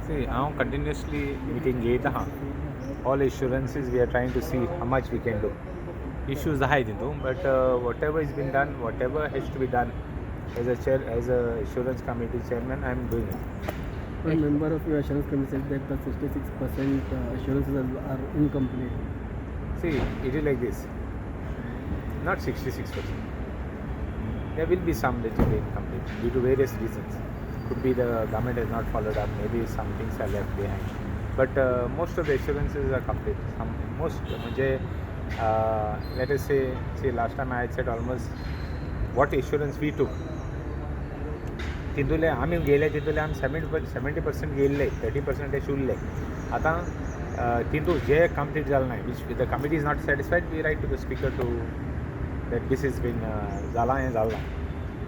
See, now continuously meeting घेत आहा. All assurances we are trying to see how much we can do. Issues are high, but whatever has been done, whatever has to be done, as a assurance committee chairman, I am doing it. One member of your assurance committee said that the 66% assurances are incomplete. See, it is like this. Not 66%. There will be some that will be incomplete due to various reasons. Could be the government has not followed up. Maybe some things are left behind. But most of the assurances are complete. Let us say last time I had said almost what assurance we took. तितूले आम्ही गेले तितूले आमी 70% गेल्ले 30% शुल्ले आता तितू जे complete जालें ना which the committee is not satisfied we write to the speaker to that this is been जाला हें जालां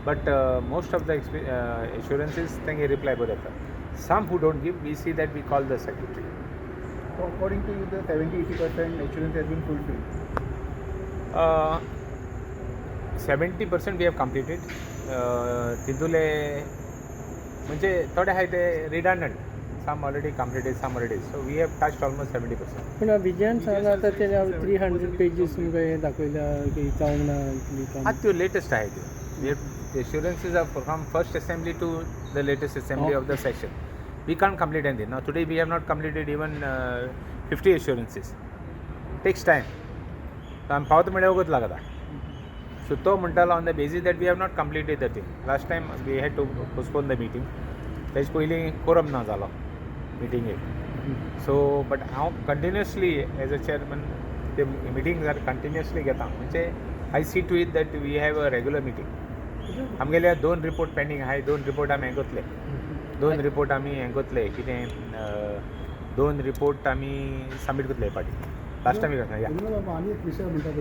but most of the assurances तेंगे रिप्लाय बरो येता some who don't give we see that we call the secretary. So according to you, the 70-80% assurance has been fulfilled. 70% we have completed. तितूले म्हणजे थोडे आहाय ते redundant some already completed, some already. So we have touched almost 70%. पण विजयान सांगला आता ते 300 pages तुमकां हे दाखयल्या की जावंक ना इतली काम. त्यो लेटेस्ट आहे ते. We have the assurances are from first assembly to the latest assembly of the session. We can't complete anything. Now today we have not completed even 50 assurances. Takes time. So आमी पावता म्हळ्यार वगत लागता. So तो म्हणटालो on the basis that we have not completed the thing. Last time we had to postpone the meeting. तेज पयलीं quorum ना जालो meeting. So but हांव कंटिन्युअसली एज अ चेअरमन ते मिटींग कंटिन्युअसली घेता म्हणजे I see to it that we have a regular meeting. आमगेले 2 report pending आहाय 2 report आमी हें कोतले 2 रिपोर्ट आमी हें कोतले कितें 2 रिपोर्ट आमी सबमीट कोतले पाटी लास्ट टायम या. आणि एक विषय म्हणतात